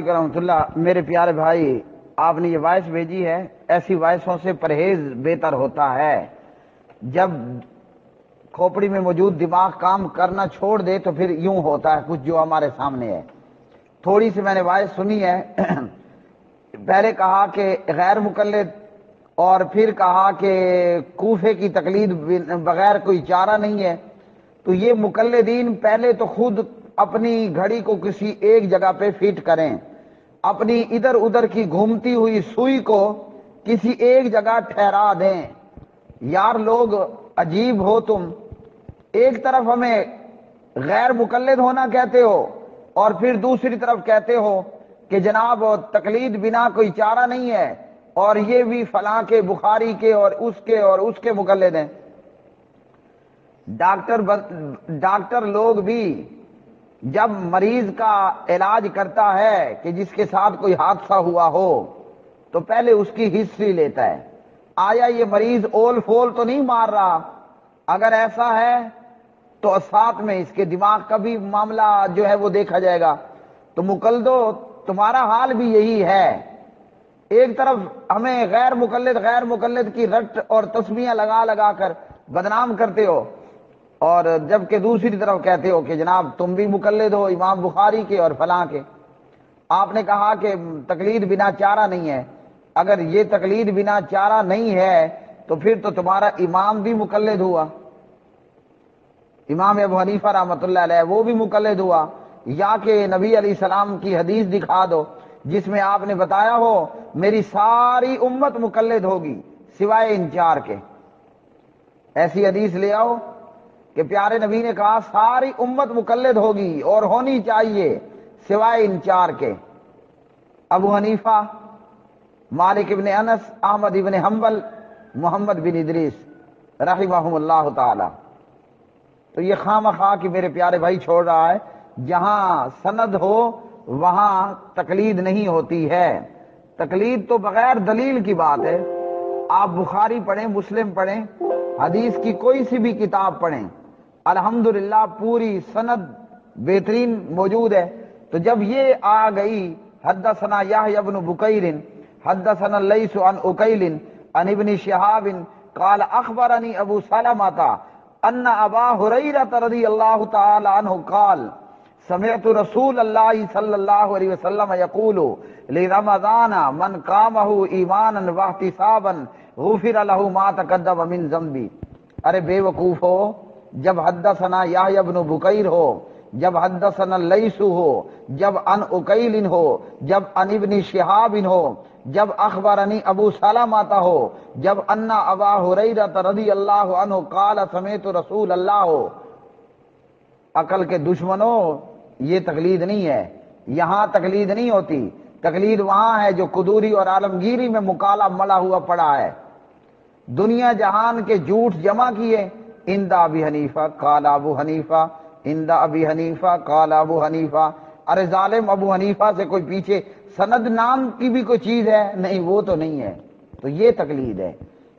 رحمۃ اللہ، میرے پیارے بھائی، آپ نے یہ وائس بھیجی ہے، ایسی وائسوں سے پرہیز بہتر ہوتا ہے۔ جب کھوپڑی میں موجود دماغ کام کرنا چھوڑ دے تو پھر یوں ہوتا ہے کچھ جو ہمارے سامنے ہے۔ تھوڑی سی میں نے وائس سنی ہے، پہلے کہا کہ غیر مقلد، اور پھر کہا کہ کوفے کی تقلید بغیر کوئی چارہ نہیں ہے۔ تو یہ مقلدین پہلے تو خود اپنی گھڑی کو کسی ایک جگہ پہ فٹ کریں، اپنی ادھر ادھر کی گھومتی ہوئی سوئی کو کسی ایک جگہ ٹھہرا دیں۔ یار لوگ عجیب ہو تم، ایک طرف ہمیں غیر مقلد ہونا کہتے ہو اور پھر دوسری طرف کہتے ہو کہ جناب تقلید بنا کوئی چارہ نہیں ہے، اور یہ بھی فلاں کے، بخاری کے اور اس کے مقلد ہیں۔ ڈاکٹر لوگ بھی جب مریض کا علاج کرتا ہے کہ جس کے ساتھ کوئی حادثہ ہوا ہو تو پہلے اس کی ہسٹری لیتا ہے، آیا یہ مریض اول فول تو نہیں مار رہا؟ اگر ایسا ہے تو ساتھ میں اس کے دماغ کا بھی معاملہ جو ہے وہ دیکھا جائے گا۔ تو مقلدو، تمہارا حال بھی یہی ہے، ایک طرف ہمیں غیر مقلد کی رٹ اور تسمیاں لگا لگا کر بدنام کرتے ہو، اور جبکہ دوسری طرف کہتے ہو کہ جناب تم بھی مقلد ہو امام بخاری کے اور فلاں کے۔ آپ نے کہا کہ تقلید بنا چارہ نہیں ہے، اگر یہ تقلید بنا چارہ نہیں ہے تو پھر تو تمہارا امام بھی مقلد ہوا، امام ابو حنیفہ رحمۃ اللہ علیہ وہ بھی مقلد ہوا۔ یا کہ نبی علیہ السلام کی حدیث دکھا دو جس میں آپ نے بتایا ہو میری ساری امت مقلد ہوگی سوائے ان چار کے۔ ایسی حدیث لے آؤ کہ پیارے نبی نے کہا ساری امت مقلد ہوگی اور ہونی چاہیے سوائے ان چار کے، ابو حنیفہ، مالک ابن انس، احمد ابن حنبل، محمد بن ادریس رحمہم اللہ تعالی۔ تو یہ خواہ کہ میرے پیارے بھائی چھوڑ رہا ہے، جہاں سند ہو وہاں تقلید نہیں ہوتی ہے۔ تقلید تو بغیر دلیل کی بات ہے۔ آپ بخاری پڑھیں، مسلم پڑھیں، حدیث کی کوئی سی بھی کتاب پڑھیں، الحمدللہ پوری سند بہترین موجود ہے۔ تو جب یہ آ گئی حدثنا یحیی بن بکیر حدثنا لیث عن اکیل عن ابن شہاب قال اخبرنی ابو سلمۃ ان ابا ہریرہ رضی اللہ تعالی عنہ قال سمعت رسول اللہ صلی اللہ علیہ وسلم یقول لرمضان من قامہ ایمانا واحتسابا غفر له ما تقدم من ذنبی۔ ارے بے وقوف ہو، جب حدثنا یحیی بن بکیر ہو، جب حدثنا لیث ہو، جب عن اکیل ہو، جب عن ابن شہاب ہو، جب اخبرنی ابو سلمۃ ہو، جب ان ابا ہریرہ رضی اللہ عنہ قال سمعت رسول اللہ ہو۔ عقل کے دشمنوں، یہ تقلید نہیں ہے، یہاں تقلید نہیں ہوتی۔ تقلید وہاں ہے جو قدوری اور عالمگیری میں مکالا ملا ہوا پڑا ہے، دنیا جہان کے جھوٹ جمع کیے، اندہ ابی حنیفہ قال ابو حنیفہ، اندہ ابی حنیفہ قال ابو حنیفہ۔ ارے ظالم، ابو حنیفہ سے کوئی پیچھے سند نام کی بھی کوئی چیز ہے؟ نہیں، وہ تو نہیں ہے۔ تو یہ تقلید ہے۔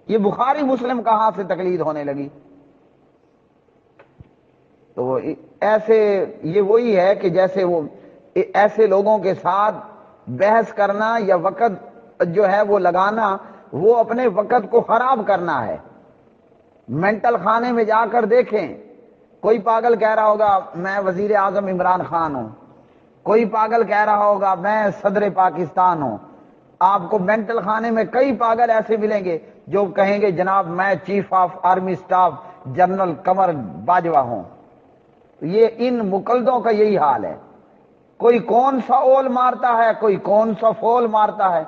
یہ بخاری مسلم کہاں سے تقلید ہونے لگی؟ تو ایسے یہ وہی ہے کہ جیسے وہ ایسے لوگوں کے ساتھ بحث کرنا یا وقت جو ہے وہ لگانا، وہ اپنے وقت کو خراب کرنا ہے۔ مینٹل خانے میں جا کر دیکھیں، کوئی پاگل کہہ رہا ہوگا میں وزیر اعظم عمران خان ہوں، کوئی پاگل کہہ رہا ہوگا میں صدر پاکستان ہوں۔ آپ کو مینٹل خانے میں کئی پاگل ایسے ملیں گے جو کہیں گے جناب میں chief of army staff general Qamar Bajwa ہوں۔ یہ ان مقلدوں کا یہی حال ہے، کوئی کون سا اول مارتا ہے، کوئی کون سا فول مارتا ہے۔